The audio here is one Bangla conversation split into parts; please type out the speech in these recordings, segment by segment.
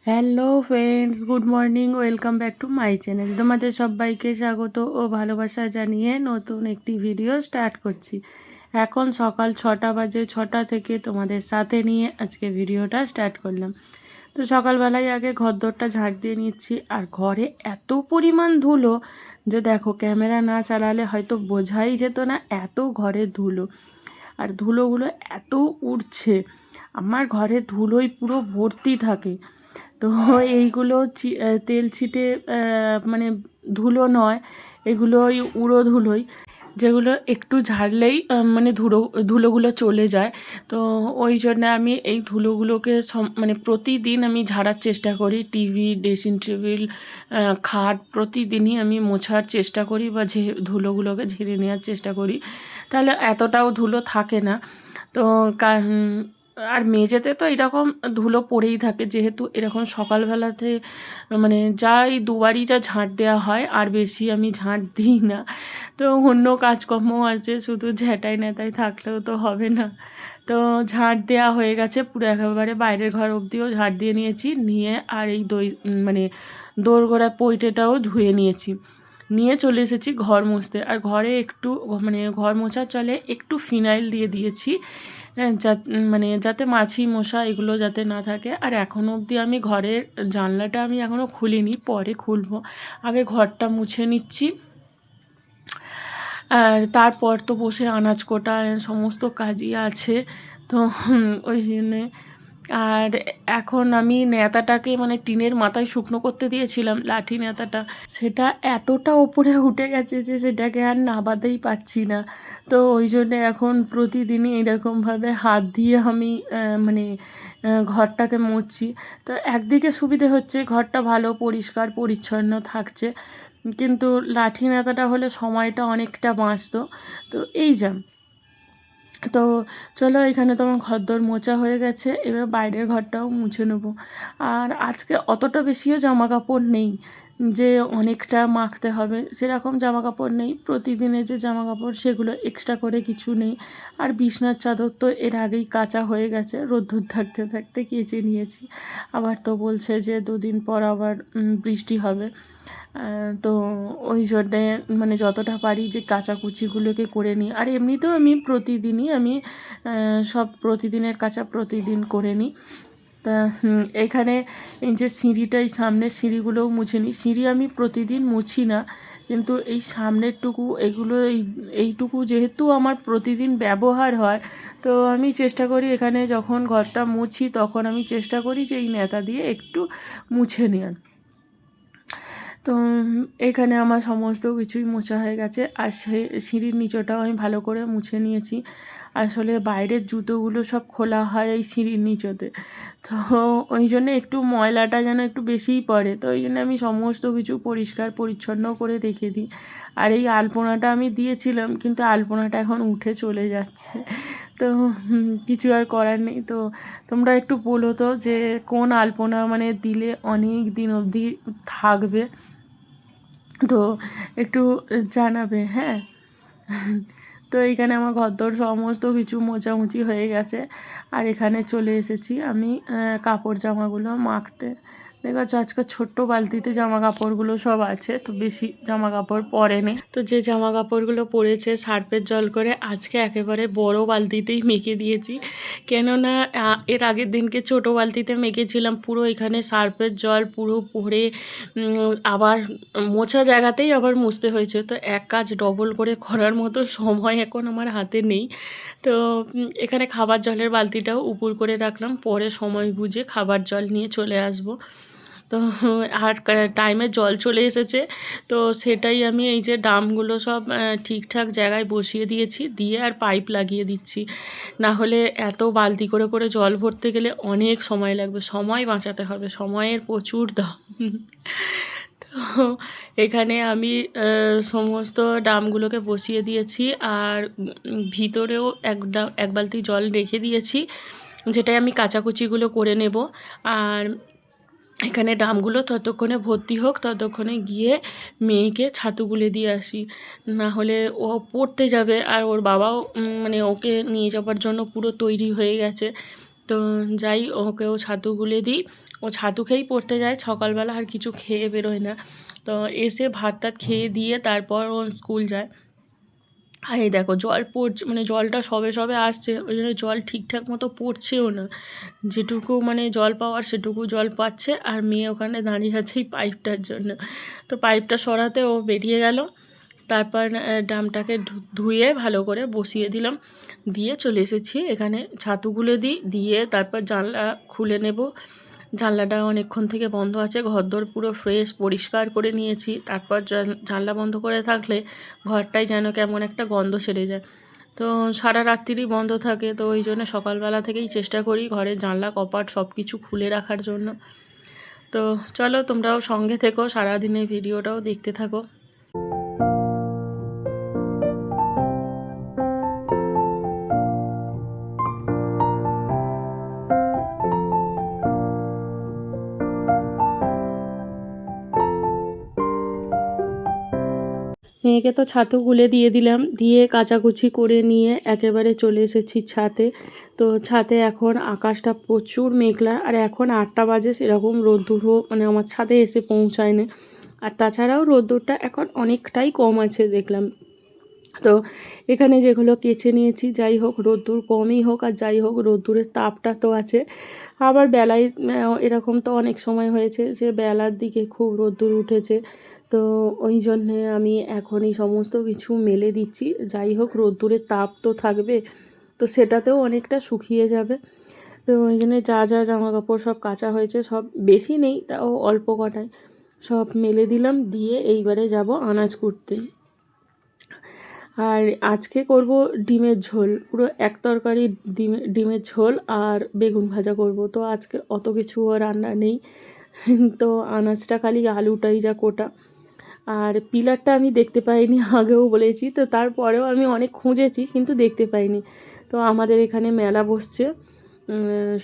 Hello friends, good morning, welcome back to my channel. তোমাদের সবাইকে স্বাগত ও ভালোবাসা জানিয়ে নতুন একটি ভিডিও স্টার্ট করছি। এখন সকাল 6টা বাজে, 6টা থেকে তোমাদের সাথে নিয়ে আজকে ভিডিওটা স্টার্ট করলাম। তো সকালবেলায় আগে ঘরদোরটা ঝাড় দিয়ে নিচ্ছি, আর ঘরে এত পরিমাণ ধুলো যে দেখো, ক্যামেরা না চালালে হয়তো বোঝাই যেত না এত ঘরে ধুলো। আর ধুলোগুলো এত উড়ছে, আমার ঘরে ধুলোই পুরো ভর্তি থাকে। তো এইগুলো তেল ছিটে মানে ধুলো নয়, এগুলো ওই উড়ো ধুলোই, যেগুলো একটু ঝাড়লেই মানে ধুলোগুলো চলে যায়। তো ওই জন্য আমি এই ধুলোগুলোকে মানে প্রতিদিন আমি ঝাড়ার চেষ্টা করি। টিভি, ড্রেসিং টেবিল, খাট প্রতিদিনই আমি মোছার চেষ্টা করি বা ধুলোগুলোকে ঝেড়ে নেওয়ার চেষ্টা করি, তাহলে এতটাও ধুলো থাকে না। তো আর মেঝেতে তো এরকম ধুলো পড়েই থাকে, যেহেতু এরকম সকালবেলাতে মানে এই দুবারই যা ঝাঁট দেওয়া হয়, আর বেশি আমি ঝাঁট দিই না। তো অন্য কাজকর্মও আছে, শুধু ঝেঁটাই নেতাই থাকলেও তো হবে না। তো ঝাঁট দেওয়া হয়ে গেছে পুরো, একেবারে বাইরের ঘর অবধিও ঝাঁট দিয়ে নিয়েছি, নিয়ে আর এই মানে দোরগোড়া পৈটেটাও ধুয়ে নিয়েছি, নিয়ে চলে এসেছি ঘর মুছতে। আর ঘরে একটু মানে ঘর মোছার চলে একটু ফিনাইল দিয়ে দিয়েছি, মানে যাতে মাছি মশা এগুলো যাতে না থাকে। আর এখনও অবধি আমি ঘরের জানলাটা আমি এখনও খুলিনি, পরে খুলবো। আগে ঘরটা মুছে নিচ্ছি, আর তারপর তো বসে আনাজ কোটা সমস্ত কাজই আছে। তো ওই জন্যে আর এখন আমি ন্যাতাটাকে মানে টিনের মাথায় শুকনো করতে দিয়েছিলাম, লাঠি ন্যাতাটা, সেটা এতটা ওপরে উঠে গেছে যে সেটাকে আর নাবাতেই পাচ্ছি না। তো ওই জন্যে এখন প্রতিদিনই এরকমভাবে হাত দিয়ে আমি মানে ঘরটাকে মুছছি। তো একদিকে সুবিধে হচ্ছে, ঘরটা ভালো পরিষ্কার পরিচ্ছন্ন থাকছে, কিন্তু লাঠি ন্যাতাটা হলে সময়টা অনেকটা বাঁচতো। তো এই যা, তো চলো, এখানে তো আমার ঘরদোর মোছা হয়ে গেছে, এবার বাইরের ঘরটাও মুছে নেবো। আর আজকে অতটা বেশিও জামা কাপড় নেই যে অনেকটা মাখতে হবে, সেরকম জামা কাপড় নেই। প্রতিদিনের যে জামা কাপড় সেগুলো এক্সট্রা করে কিছু নেই। আর বিছনার চাদর তো এর আগেই কাচা হয়ে গেছে, রোদ্দুর থাকতে থাকতে কেচে নিয়েছি। আবার তো বলছে যে 2 দিন পর আবার বৃষ্টি হবে। তো ওই জন্যে মানে যতটা পারি যে কাচাকুচিগুলোকে করে নিই। আর এমনিতেও আমি প্রতিদিনই আমি সব প্রতিদিনের কাচা প্রতিদিন করে নিই। তা এখানে এই যে সিঁড়িটাই, সামনের সিঁড়িগুলোও মুছে নিই। সিঁড়ি আমি প্রতিদিন মুছি না, কিন্তু এই সামনেরটুকু এগুলো এইটুকু যেহেতু আমার প্রতিদিন ব্যবহার হয়, তো আমি চেষ্টা করি এখানে যখন ঘরটা মুছি তখন আমি চেষ্টা করি যে এই ন্যাতা দিয়ে একটু মুছে নেওয়ার। তো এখানে আমার সমস্ত কিছুই মোছা হয়ে গেছে, আর সিঁড়ির নিচটাও আমি ভালো করে মুছে নিয়েছি। আসলে বাইরের জুতোগুলো সব খোলা হয় এই সিঁড়ির নিচতে, তো ওই জন্য একটু ময়লাটা যেন একটু বেশিই পড়ে, তো ওই জন্য আমি সমস্ত কিছু পরিষ্কার পরিচ্ছন্ন করে রেখে দিই। আর এই আলপনাটা আমি দিয়েছিলাম, কিন্তু আলপনাটা এখন উঠে চলে যাচ্ছে, তো কিছু আর করার নেই। তো তোমরা একটু বলো তো যে কোন আলপনা মানে দিলে অনেক দিন অবধি থাকবে, তো একটু জানাবে, হ্যাঁ। তো এইখানে আমার ঘরদোর সমস্ত কিছু মোছামুছি হয়ে গেছে, আর এখানে চলে এসেছি আমি কাপড় জামাগুলো মাখতে। দেখো আজকে ছোট্ট বালতিতে জামা কাপড়গুলো সব আছে, তো বেশি জামা কাপড় পরেনি। তো যে জামা কাপড়গুলো পরেছে সার্ফের জল করে আজকে একেবারে বড় বালতিতেই মেখে দিয়েছি, কেননা এর আগের দিনকে ছোট বালতিতে মেখেছিলাম, পুরো এখানে সার্ফের জল পুরো পরে আবার মোছা জায়গাতেই আবার মুছতে হয়েছে। তো এক কাজ ডবল করে করার মতো সময় এখন আমার হাতে নেই। তো এখানে খাবার জলের বালতিটাও উপর করে রাখলাম, পরে সময় বুঝে খাবার জল নিয়ে চলে আসব। তো আর টাইমে জল চলে এসেছে, তো সেটাই আমি এই যে ড্রামগুলো সব ঠিকঠাক জায়গায় বসিয়ে দিয়েছি, দিয়ে আর পাইপ লাগিয়ে দিচ্ছি। না হলে এত বালতি করে করে জল ভরতে গেলে অনেক সময় লাগবে, সময় বাঁচাতে হবে, সময়ের প্রচুর দাম। তো এখানে আমি সমস্ত ড্রামগুলোকে বসিয়ে দিয়েছি, আর ভিতরেও এক বালতি জল রেখে দিয়েছি, যেটাই আমি কাচাকুচিগুলো করে নেব। আর এখানে ড্রামগুলো ততক্ষণে ভর্তি হোক, ততক্ষণে গিয়ে মেয়েকে ছাতু গুলে দিয়ে আসি, না হলে ও পড়তে যাবে। আর ওর বাবাও মানে ওকে নিয়ে যাবার জন্য পুরো তৈরি হয়ে গেছে। তো যাই, ওকেও ছাতু গুলে দিই, ও ও ছাতু খেয়েই পড়তে যায়, সকালবেলা আর কিছু খেয়ে বেরোয় না। তো এসে ভাত টাত খেয়ে দিয়ে তারপর ও স্কুল যায়। আর এই দেখো জল পড়ছে, মানে জলটা সবে সবে আসছে, ওই জন্য জল ঠিকঠাক মতো পড়ছেও না। যেটুকু মানে জল পাওয়ার সেটুকু জল পাচ্ছে, আর মেয়ে ওখানে দাঁড়িয়ে আছে এই পাইপটার জন্য। তো পাইপটা সরাতে ও বেরিয়ে গেল। তারপর ড্রামটাকে ধুয়ে ভালো করে বসিয়ে দিলাম, দিয়ে চলে এসেছি এখানে ছাতুগুলো দিয়ে তারপর জানলা খুলে নেব। জানলাটা অনেকক্ষণ থেকে বন্ধ আছে, ঘরদোর পুরো ফ্রেশ পরিষ্কার করে নিয়েছি। তারপর জানলা বন্ধ করে থাকলে ঘরটাই যেন কেমন একটা গন্ধ ছেড়ে যায়। তো সারা রাত্রিরই বন্ধ থাকে, তো ওই জন্য সকালবেলা থেকেই চেষ্টা করি ঘরের জানলা কপাট সব কিছু খুলে রাখার জন্য। তো চলো তোমরাও সঙ্গে থেকো, সারাদিনের ভিডিওটাও দেখতে থাকো। মেয়েকে তো ছাতু গুলে দিয়ে দিলাম, দিয়ে কাচাকুচি করে নিয়ে একেবারে চলে এসেছি ছাদে। তো ছাদে এখন আকাশটা প্রচুর মেঘলা, আর এখন 8টা বাজে, সেরকম রোদ্দুরও মানে আমার ছাদে এসে পৌঁছায়নি। আর তাছাড়াও রোদ্দুরটা এখন অনেকটাই কম আছে দেখলাম। তো এখানে যেগুলো কেচে নিয়েছি, যাই হোক রোদ্দুর কমই হোক আর যাই হোক রোদ্দুরের তাপটা তো আছে। আবার বেলায় এরকম তো অনেক সময় হয়েছে যে বেলার দিকে খুব রোদ্দুর উঠেছে, তো ওই জন্যে আমি এখনই সমস্ত কিছু মেলে দিচ্ছি। যাই হোক রোদ্দুরের তাপ তো থাকবে, তো সেটাতেও অনেকটা শুকিয়ে যাবে। তো ওই জন্যে যা যা জামা কাপড় সব কাচা হয়েছে, সব বেশি নেই তাও অল্প কটায় সব মেলে দিলাম, দিয়ে এইবারে যাব আনাজ কুটতে। আর আজকে করব ডিমের ঝোল, পুরো এক তরকারি ডিমের ঝোল আর বেগুন ভাজা করব। তো আজকে অত কিছু রান্না নেই, তো আনাজটা খালি আলুটাই যা কোটা। আর পিলারটা আমি দেখতে পাইনি, আগেও বলেছি, তো তারপরেও আমি অনেক খুঁজেছি কিন্তু দেখতে পাইনি। তো আমাদের এখানে মেলা বসছে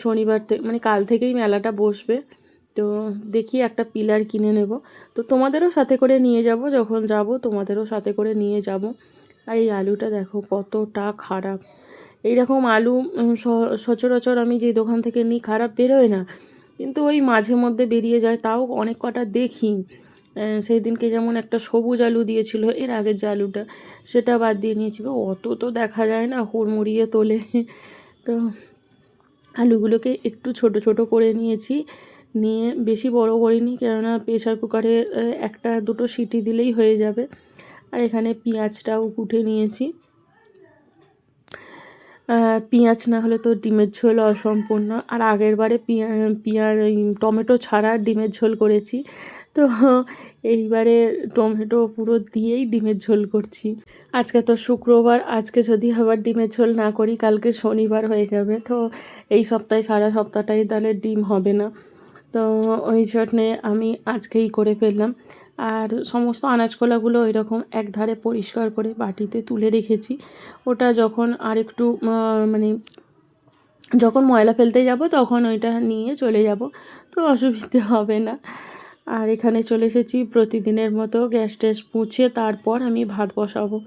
শনিবার থেকে, মানে কাল থেকেই মেলাটা বসবে। তো দেখি একটা পিলার কিনে নেব, তো তোমাদেরও সাথে করে নিয়ে যাব, যখন যাব তোমাদেরও সাথে করে নিয়ে যাব। আর এই আলুটা দেখো কতটা খারাপ, এইরকম আলু সচরাচর আমি যে দোকান থেকে নিই খারাপ বেরোয় না, কিন্তু ওই মাঝে মধ্যে বেরিয়ে যায়, তাও অনেক কটা দেখি। সেই দিনকে যেমন একটা সবুজ আলু দিয়েছিল, এর আগের যে আলুটা সেটা বাদ দিয়ে নিয়েছি, অত তো দেখা যায় না, হুড়মুড়িয়ে তোলে। তো আলুগুলোকে একটু ছোট ছোট করে নিয়েছি, নিয়ে বেশি বড় করিনি, কেননা প্রেশার কুকারে একটা দুটো সিটি দিলেই হয়ে যাবে। আর এখানে পেঁয়াজটাও কুটে নিয়েছি, পেঁয়াজ না হলে তো ডিমের ঝোল অসম্পূর্ণ। আর আগের বারে টমেটো ছাড়া ডিমের ঝোল করেছি, তো এইবারে টমেটো পুরো দিয়েই ডিমের ঝোল করছি। আজকে তো শুক্রবার, আজকে যদি আবার ডিমের ঝোল না করি কালকে শনিবার হয়ে যাবে, তো এই সপ্তাহে সারা সপ্তাহটাই তাহলে ডিম হবে না। তো ওই জন্যে আমি আজকেই করে ফেললাম। আর সমস্ত আনাজকোলাগুলো এরকম একধারে পরিষ্কার করে বাটিতে তুলে রেখেছি, ওটা যখন আরেকটু মানে যখন ময়লা ফেলতে যাব তখন ওইটা নিয়ে চলে যাব, তো অসুবিধে হবে না। আর এখানে চলে এসেছি প্রতিদিনের মতো গ্যাস ট্যাস মুছে, তারপর আমি ভাত বসাবো।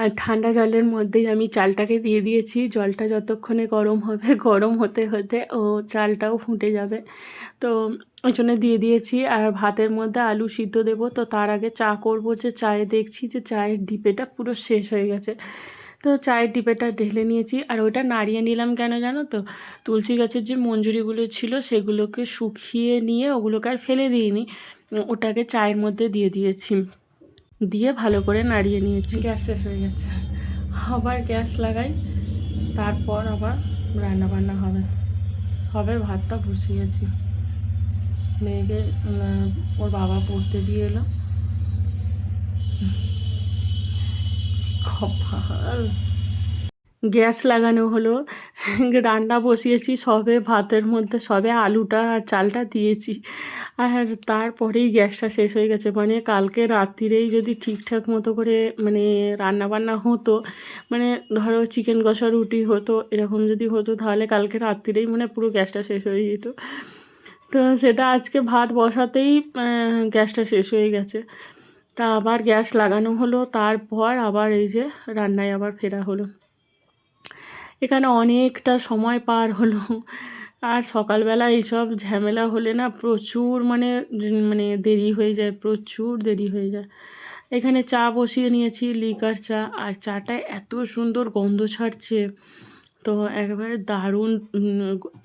আর ঠান্ডা জলের মধ্যেই আমি চালটাকে দিয়ে দিয়েছি, জলটা যতক্ষণে গরম হবে, গরম হতে হতে ও চালটাও ফুটে যাবে, তো ওই জন্য দিয়ে দিয়েছি। আর ভাতের মধ্যে আলু সিদ্ধ দেবো, তো তার আগে চা করব, যে চায়ে দেখছি যে চায়ের ডিপেটা পুরো শেষ হয়ে গেছে, তো চায়ের ডিপেটা ঢেলে নিয়েছি। আর ওইটা নাড়িয়ে নিলাম কেন জানো তো, তুলসী গাছের যে মঞ্জুরিগুলো ছিল সেগুলোকে শুকিয়ে নিয়ে ওগুলোকে আর ফেলে দিইনি, ওটাকে চায়ের মধ্যে দিয়ে দিয়েছি, দিয়ে ভালো করে নাড়িয়ে নিয়েছি। গ্যাস শেষ হয়ে গেছে, আবার গ্যাস লাগাই, তারপর আবার রান্না বান্না হবে। সবে ভাতটা বসিয়েছি, মেয়েকে ওর বাবা পড়তে দিয়ে এলো। কপাল, গ্যাস লাগানো হলো, রান্না বসিয়েছি, সবে ভাতের মধ্যে সবে আলুটা আর চালটা দিয়েছি, আর তারপরেই গ্যাসটা শেষ হয়ে গেছে। মানে কালকে রাত্রিরেই যদি ঠিকঠাক মতো করে মানে রান্না বান্না হতো, মানে ধরো চিকেন কষা রুটি হতো, এরকম যদি হতো তাহলে কালকে রাত্রিরেই মানে পুরো গ্যাসটা শেষ হয়ে যেত। তো সেটা আজকে ভাত বসাতেই গ্যাসটা শেষ হয়ে গেছে। তা আবার গ্যাস লাগানো হলো, তারপর আবার এই যে রান্নায় আবার ফেরা হলো। এখানে অনেকটা সময় পার হলো। আর সকালবেলা এইসব ঝামেলা হলে না প্রচুর মানে মানে দেরি হয়ে যায়, প্রচুর দেরি হয়ে যায়। এখানে চা বসিয়ে নিয়েছি, লিকার চা, আর চাটা এত সুন্দর গন্ধ ছাড়ছে, তো একেবারে দারুণ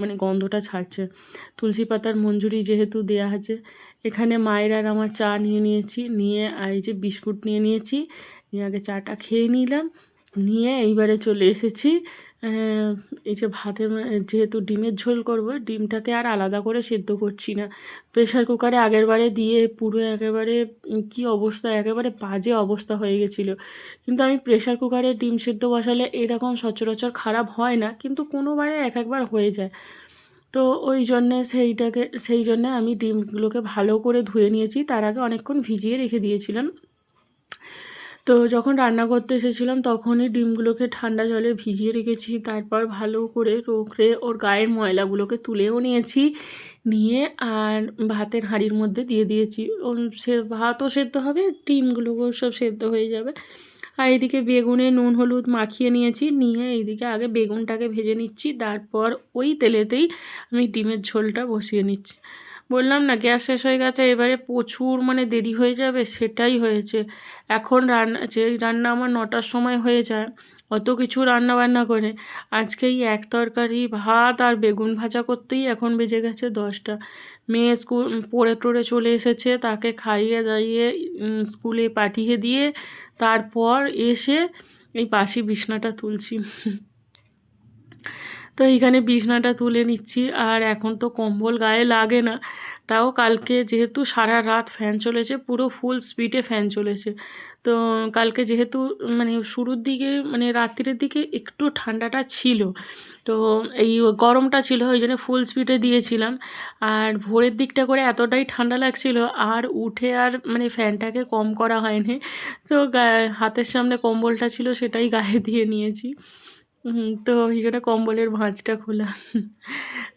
মানে গন্ধটা ছাড়ছে। তুলসী পাতার মঞ্জুরি যেহেতু দেয়া আছে। এখানে মায়ের আর আমার চা নিয়ে নিয়েছি, নিয়ে আর এই যে বিস্কুট নিয়ে নিয়েছি, নিয়ে আগে চাটা খেয়ে নিলাম, নিয়ে এইবারে চলে এসেছি এই যে ভাতে, যেহেতু ডিমের ঝোল করব, ডিমটাকে আর আলাদা করে সেদ্ধ করছি না। প্রেশার কুকারে আগেরবারে দিয়ে পুরো একেবারে কী অবস্থা, একেবারে বাজে অবস্থা হয়ে গেছিলো। কিন্তু আমি প্রেশার কুকারে ডিম সেদ্ধ বসালে এরকম সচরাচর খারাপ হয় না, কিন্তু কোনোবারে এক একবার হয়ে যায়। তো ওই জন্যে সেই জন্যে আমি ডিমগুলোকে ভালো করে ধুয়ে নিয়েছি, তার আগে অনেকক্ষণ ভিজিয়ে রেখে দিয়েছিলাম। তো যখন রান্না করতে এসেছিলাম তখনই ডিমগুলোকে ঠান্ডা জলে ভিজিয়ে রেখেছি, তারপর ভালো করে রোগড়ে ওর গায়ের ময়লাগুলোকে তুলেও নিয়েছি, নিয়ে আর ভাতের হাঁড়ির মধ্যে দিয়ে দিয়েছি। সে ভাতও সেদ্ধ হবে, ডিমগুলোও সব সেদ্ধ হয়ে যাবে। আর এদিকে বেগুনে নুন হলুদ মাখিয়ে নিয়েছি, নিয়ে এইদিকে আগে বেগুনটাকে ভেজে নিচ্ছি, তারপর ওই তেলেতেই আমি ডিমের ঝোলটা বসিয়ে নিচ্ছি। বললাম না গ্যাস শেষ হয়ে গেছে, এবারে প্রচুর মানে দেরি হয়ে যাবে, সেটাই হয়েছে। এখন যেই রান্না আমার 9টার সময় হয়ে যায়, অত কিছু রান্না বান্না করে আজকেই এক তরকারি ভাত আর বেগুন ভাজা করতেই এখন বেজে গেছে 10টা। মেয়ে স্কুল পড়ে টড়ে চলে এসেছে, তাকে খাইয়ে দাইয়ে স্কুলে পাঠিয়ে দিয়ে তারপর এসে এই বাসি বিছনাটা তুলছি। তো এইখানে বিছনাটা তুলে নিচ্ছি, আর এখন তো কম্বল গায়ে লাগে না, তাও কালকে যেহেতু সারা রাত ফ্যান চলেছে, পুরো ফুল স্পিডে ফ্যান চলেছে। তো কালকে যেহেতু মানে শুরুর দিকে মানে রাত্রির দিকে একটু ঠান্ডাটা ছিল, তো এই গরমটা ছিল, ওই জন্য ফুল স্পিডে দিয়েছিলাম। আর ভোরের দিকটা করে এতটাই ঠান্ডা লাগছিল, আর উঠে আর মানে ফ্যানটাকে কম করা হয়নি। তো হাতের সামনে কম্বলটা ছিল, সেটাই গায়ে দিয়ে নিয়েছি। তো ওই জন্য কম্বলের ভাঁজটা খোলা।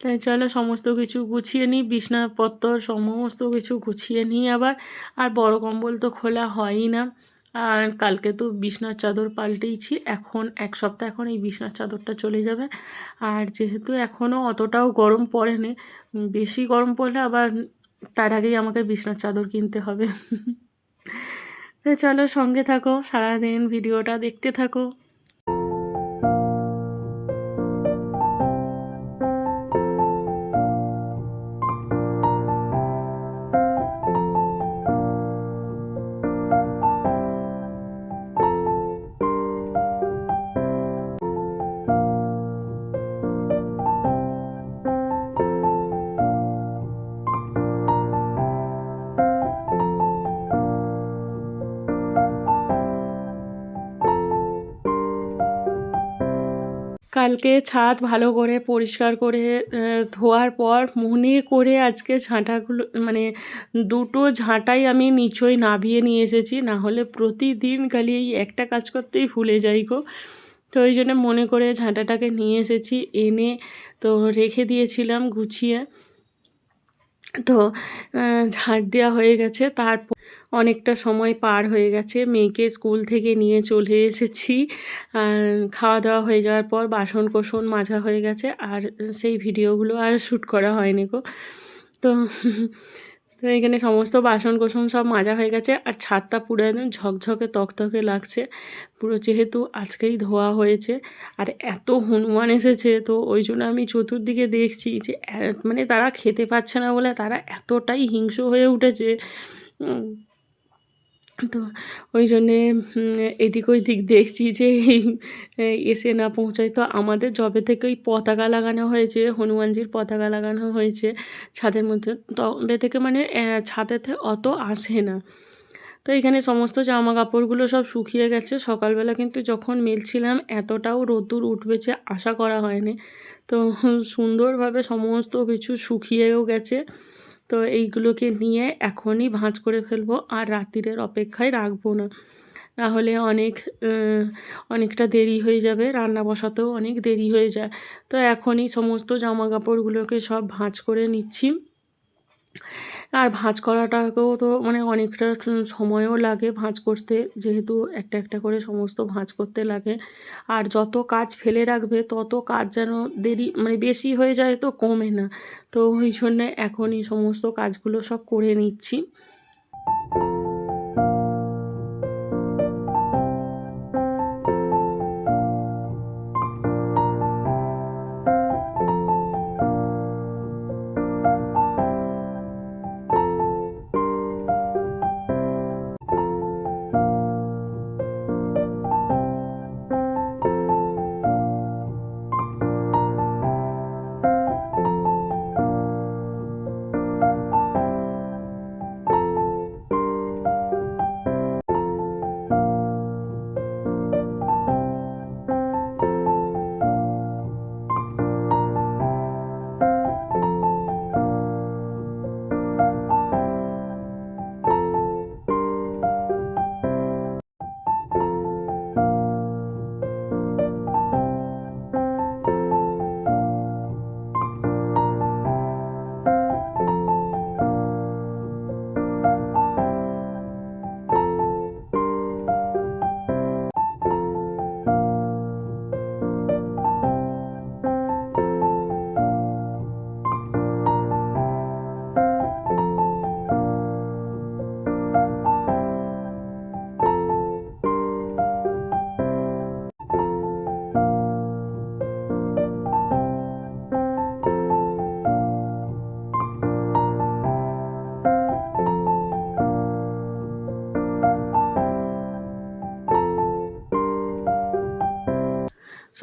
তাই চলো সমস্ত কিছু গুছিয়ে নিই, বিছনাপত্র সমস্ত কিছু গুছিয়ে নিই আবার। আর বড় কম্বল তো খোলা হয়ই না। আর কালকে তো বিছনার চাদর পাল্টেইছি, এখন 1 সপ্তাহ এখন এই বিছনার চাদরটা চলে যাবে। আর যেহেতু এখনও অতটাও গরম পড়েনি, বেশি গরম পড়লে আবার তার আগেই আমাকে বিছনার চাদর কিনতে হবে। তো চলো সঙ্গে থাকো, সারাদিন ভিডিওটা দেখতে থাকো। কালকে ছাদ ভালো করে পরিষ্কার করে ধোয়ার পর মনে করে আজকে ঝাঁটাগুলো মানে 2টো ঝাঁটাই আমি নিচই নামিয়ে নিয়ে এসেছি, না হলে প্রতিদিন খালি এই একটা কাজ করতেই ভুলে যাই গো। তো ওই জন্য মনে করে ঝাঁটাটাকে নিয়ে এসেছি, এনে তো রেখে দিয়েছিলাম গুছিয়ে। তো ঝাঁট দেওয়া হয়ে গেছে, তারপর অনেকটা সময় পার হয়ে গেছে, মেয়েকে স্কুল থেকে নিয়ে চলে এসেছি। খাওয়া দাওয়া হয়ে যাওয়ার পর বাসন কোসন মাজা হয়ে গেছে, আর সেই ভিডিওগুলো আর শ্যুট করা হয়নি গো। তো তো এখানে সমস্ত বাসন কোসন সব মাজা হয়ে গেছে, আর ছাদটা পুরো একদম ঝকঝকে তকতকে লাগছে পুরো, যেহেতু আজকেই ধোয়া হয়েছে। আর এত হনুমান এসেছে, তো ওই জন্য আমি চতুর্দিকে দেখছি যে মানে তারা খেতে পাচ্ছে না বলে তারা এতটাই হিংস্র হয়ে উঠেছে। তো ওই জন্যে এদিক ওইদিক দেখছি যে এসে না পৌঁছায়। তো আমাদের যবে থেকে ওই পতাকা লাগানো হয়েছে, হনুমানজির পতাকা লাগানো হয়েছে ছাদের মধ্যে, তবে থেকে মানে ছাদেতে অত আসে না। তো এখানে সমস্ত জামা কাপড়গুলো সব শুকিয়ে গেছে। সকালবেলা কিন্তু যখন মেলছিলাম এতটাও রোদ্দুর উঠবে যে আশা করা হয়নি। তো সুন্দরভাবে সমস্ত কিছু শুকিয়েও গেছে। তো এইগুলোকে নিয়ে এখনই ভাঁজ করে ফেলবো, আর রাত্তিরের অপেক্ষায় রাখবো না। নাহলে অনেকটা দেরি হয়ে যাবে, রান্না বসাতেও অনেক দেরি হয়ে যায়। তো এখনই সমস্ত জামা কাপড়গুলোকে সব ভাঁজ করে নিচ্ছি। আর ভাঁজ করাটাকেও তো মানে অনেকটা সময়ও লাগে ভাঁজ করতে, যেহেতু একটা একটা করে সমস্ত ভাঁজ করতে লাগে। আর যত কাজ ফেলে রাখবে তত কাজ যেন দেরি মানে বেশি হয়ে যায়, তো কমে না। তো ওই জন্যে এখনই সমস্ত কাজগুলো সব করে নিচ্ছি।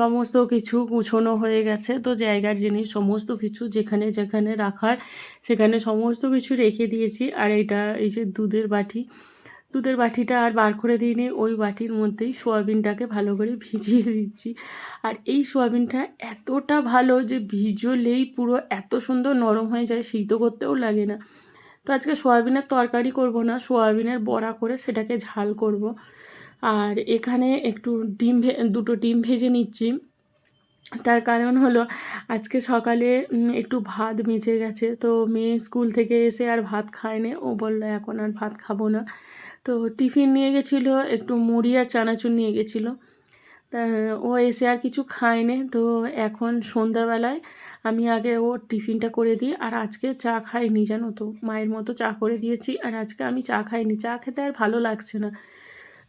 সমস্ত কিছু গুছোনো হয়ে গেছে। তো জায়গার জিনিস সমস্ত কিছু যেখানে যেখানে রাখার সেখানে সমস্ত কিছু রেখে দিয়েছি। আর এইটা এই যে দুধের বাটিটা আর বার করে দিইনি, ওই বাটির মধ্যেই সোয়াবিনটাকে ভালো করে ভিজিয়ে দিচ্ছি। আর এই সোয়াবিনটা এতটা ভালো যে ভিজলেই পুরো এত সুন্দর নরম হয়ে যায়, সিদ্ধ করতেও লাগে না। তো আজকে সোয়াবিনের তরকারি করব না, সোয়াবিনের বড়া করে সেটাকে ঝাল করব। আর এখানে একটু দুটো ডিম ভেজে নিচ্ছি। তার কারণ হলো আজকে সকালে একটু ভাত বেঁচে গেছে। তো মেয়ে স্কুল থেকে এসে আর ভাত খায়নি, ও বলল এখন আর ভাত খাবো না। তো টিফিন নিয়ে গেছিলো, একটু মুড়ি আর চানাচুর নিয়ে গেছিলো। তা ও এসে আর কিছু খায়নি। তো এখন সন্ধ্যাবেলায় আমি আগে ওর টিফিনটা করে দিই। আর আজকে চা খাইনি, জানো তো, মায়ের মতো চা করে দিয়েছি। আর আজকে আমি চা খাইনি, চা খেতে আর ভালো লাগছে না।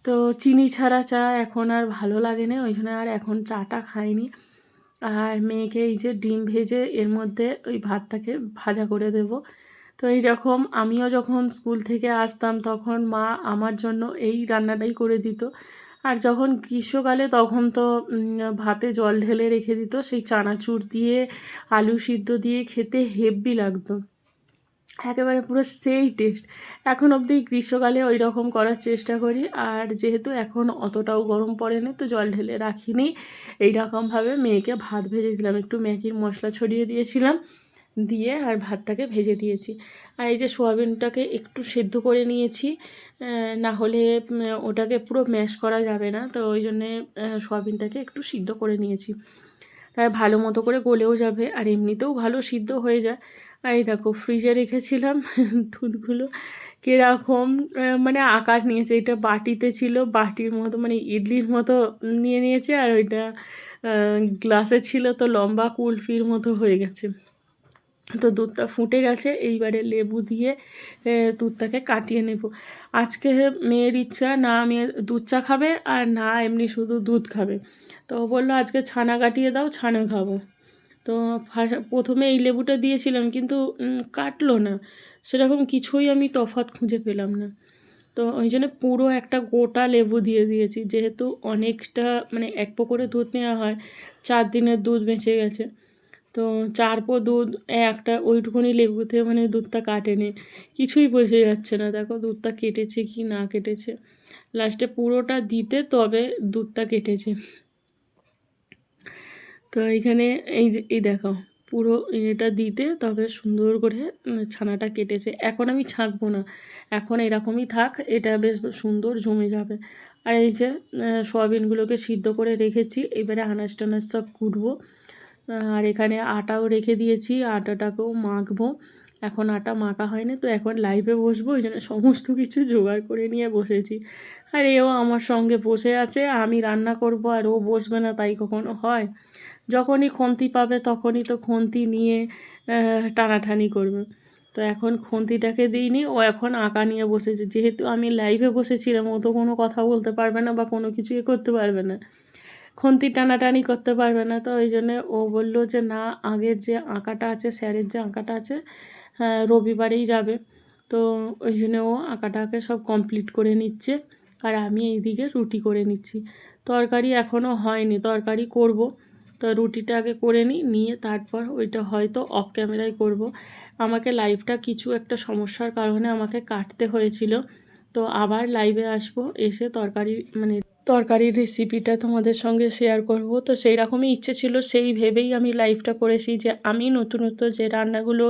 তো চিনি ছাড়া চা এখন আর ভালো লাগে না, ওই জন্য আর এখন চাটা খাইনি। আর মেয়েকে এই যে ডিম ভেজে এর মধ্যে ওই ভাতটাকে ভাজা করে দেব। তো এই রকম আমিও যখন স্কুল থেকে আসতাম তখন মা আমার জন্য এই রান্নাটাই করে দিত। আর যখন গ্রীষ্মকালে তখন তো ভাতে জল ঢেলে রেখে দিত, সেই চানাচুর দিয়ে আলু সিদ্ধ দিয়ে খেতে হেব্বি লাগতো, একেবারে পুরো সেই টেস্ট। এখন অবধি গ্রীষ্মকালে ওই রকম করার চেষ্টা করি। আর যেহেতু এখন অতটাও গরম পড়েনি তো জল ঢেলে রাখিনি, এই রকমভাবে মেয়েকে ভাত ভেজে দিলাম, একটু ম্যাগির মশলা ছড়িয়ে দিয়েছিলাম, দিয়ে আর ভাতটাকে ভেজে দিয়েছি। আর এই যে সোয়াবিনটাকে একটু সেদ্ধ করে নিয়েছি, না হলে ওটাকে পুরো ম্যাশ করা যাবে না। তো ওই জন্যে সোয়াবিনটাকে একটু সিদ্ধ করে নিয়েছি, তাই ভালো মতো করে গলেও যাবে আর এমনিতেও ভালো সিদ্ধ হয়ে যায়। আর এই দেখো ফ্রিজে রেখেছিলাম দুধগুলো কীরকম মানে আকার নিয়েছে। এটা বাটিতে ছিল, বাটির মতো মানে ইডলির মতো নিয়ে নিয়েছে, আর ওইটা গ্লাসে ছিল তো লম্বা কুলফির মতো হয়ে গেছে। তো দুধটা ফুটে গেছে, এইবারে লেবু দিয়ে দুধটাকে কাটিয়ে নেব। আজকে মেয়ের ইচ্ছা না মেয়ে দুধ চা খাবে আর না এমনি শুধু দুধ খাবে। তো ও বললো আজকে ছানা কাটিয়ে দাও, ছানা খাবো। তো প্রথমে এই লেবুটা দিয়েছিলাম কিন্তু কাটলো না, সেরকম কিছুই আমি তফাৎ খুঁজে পেলাম না। তো তো ওই জন্য পুরো একটা গোটা লেবু দিয়ে দিয়েছি, যেহেতু অনেকটা মানে 1 পো করে দুধ নেওয়া হয়, 4 দিনের দুধ বেঁচে গেছে। তো 4 পো দুধ একটা ওইটুকুনি লেবুতে মানে দুধটা কাটেনি, কিছুই বোঝা যাচ্ছে না। দেখো দুধটা কেটেছে কি না কেটেছে, লাস্টে পুরোটা দিতে তবে দুধটা কেটেছে। তো এইখানে এই যে এই দেখো পুরো এটা দিতে তবে সুন্দর করে ছানাটা কেটেছে। এখন আমি ছাঁকবো না, এখন এরকমই থাক, এটা বেশ সুন্দর জমে যাবে। আর এই যে সয়াবিনগুলোকে সিদ্ধ করে রেখেছি, এবারে আনাজ টানাজ সব কুটবো। আর এখানে আটাও রেখে দিয়েছি, আটাটাকেও মাখবো। এখন আটা মাখা হয়নি, তো এখন লাইভে বসবো, ওই জন্য সমস্ত কিছু জোগাড় করে নিয়ে বসেছি। আর এও আমার সঙ্গে বসে আছে, আমি রান্না করব আর ও বসবে না, তাই কখনো হয়? যখনই খুন্তি পাবে তখনই তো খুন্তি নিয়ে টানাটানি করবে। তো এখন খুন্তিটাকে দিইনি, ও এখন আঁকা নিয়ে বসেছে। যেহেতু আমি লাইভে বসেছিলাম, ও তো কোনো কথা বলতে পারবে না বা কোনো কিছু করতে পারবে না, খুন্তি টানাটানি করতে পারবে না। তো ওই জন্যে ও বললো যে না, আগের যে আঁকাটা আছে, স্যারের যে আঁকাটা আছে, রবিবারেই যাবে। তো ওই জন্য ও আঁকাটাকে সব কমপ্লিট করে নিচ্ছে, আর আমি এইদিকে রুটি করে নিচ্ছি। তরকারি এখনও হয়নি, তরকারি করব। তো রুটিটা আগে করে নিয়ে তারপর ওইটা হয়তো অফ ক্যামেরায় করব। আমাকে লাইভটা কিছু একটা সমস্যার কারণে আমাকে কাটতে হয়েছিল। তো আবার লাইভে আসবো, এসে তরকারির রেসিপিটা তোমাদের সঙ্গে শেয়ার করব। তো সেই রকমই ইচ্ছে ছিল, সেই ভেবেই আমি লাইভটা করেছি যে আমি নতুনত্ব যে রান্নাগুলো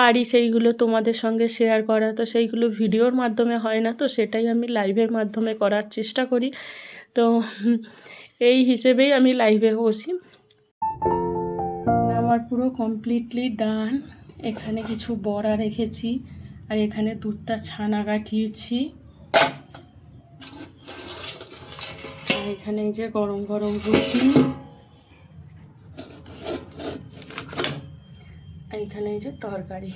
পারি সেইগুলো তোমাদের সঙ্গে শেয়ার করা। তো সেইগুলো ভিডিওর মাধ্যমে হয় না, তো সেটাই আমি লাইভের মাধ্যমে করার চেষ্টা করি। তো এই হিসেবেই আমি লাইভে বসি। আমার পুরো কমপ্লিটলি ডান। এখানে কিছু বড়া রেখেছি, আর এখানে দুধটা ছানা কাটিয়েছি, আর এখানে এই যে গরম গরম রুটি, আর এখানে এই যে তরকারি।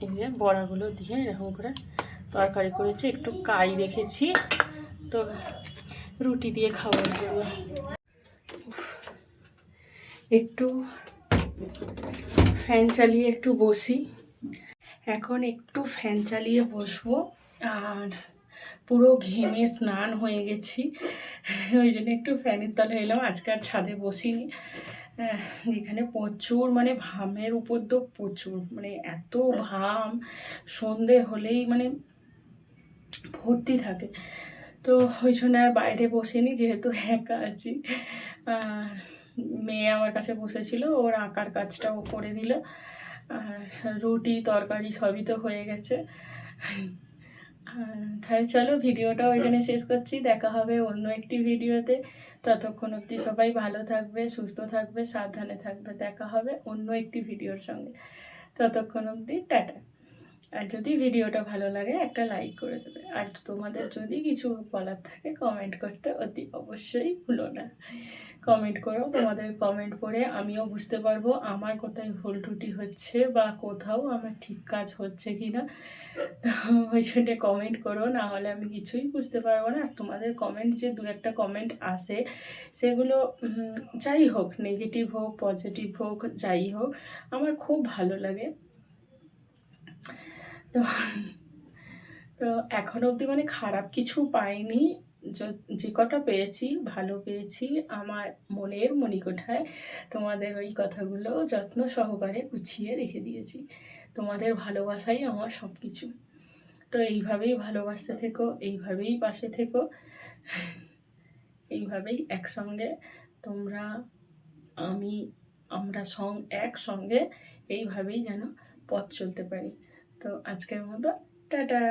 এই যে বড়াগুলো দিয়ে এরকম করে তরকারি করেছি, একটু কাই রেখেছি তো রুটি দিয়ে খাওয়ার জন্য। একটু ফ্যান চালিয়ে একটু বসি, এখন একটু ফ্যান চালিয়ে বসবো। আর পুরো ঘেমে স্নান হয়ে গেছি, ওই জন্য একটু ফ্যানের তলে এলাম। আজকে আর ছাদে বসিনি, এখানে প্রচুর ঘামের উপদ্রব, প্রচুর এত ঘাম, সন্ধে হলেই ভর্তি থাকে। তো ওই জন্য আর বাইরে বসিনি, যেহেতু একা আছি। মেয়ে আমার কাছে বসেছিল, ওর আঁকার কাজটাও করে দিল, আর রুটি তরকারি সবই তো হয়ে গেছে। তাহলে চলো ভিডিওটাও এখানে শেষ করছি, দেখা হবে অন্য একটি ভিডিওতে। ততক্ষণ অবধি সবাই ভালো থাকবে, সুস্থ থাকবে, সাবধানে থাকবে। দেখা হবে অন্য একটি ভিডিওর সঙ্গে। ততক্ষণ অবধি টাটা। আর যদি ভিডিওটা ভালো লাগে একটা লাইক করে দেবে, আর তোমাদের যদি কিছু বলার থাকে কমেন্ট করতে অতি অবশ্যই ভুলো না। কমেন্ট করো, তোমাদের কমেন্ট পড়ে আমিও বুঝতে পারবো আমার কোথায় ভুল ত্রুটি হচ্ছে বা কোথাও আমার ঠিক কাজ হচ্ছে কি না। ওই জন্য কমেন্ট করো, না হলে আমি কিছুই বুঝতে পারবো না। আর তোমাদের কমেন্ট যে 2-একটা কমেন্ট আসে, সেগুলো যাই হোক, নেগেটিভ হোক পজিটিভ হোক, যাই হোক, আমার খুব ভালো লাগে। তো তো এখনো অবধি খারাপ কিছু পাইনি, যে কটা পেয়েছি ভালো পেয়েছি। আমার মনের মণিকোঠায় তোমাদের ওই কথাগুলো যত্ন সহকারে গুছিয়ে রেখে দিয়েছি। তোমাদের ভালোবাসাই আমার সব কিছু। তো এইভাবেই ভালোবাসতে থেকো, এইভাবেই পাশে থেকো, এইভাবেই একসঙ্গে তোমরা আমরা একসঙ্গে এইভাবেই যেন পথ চলতে পারি। তো আজকের মতো টাটা।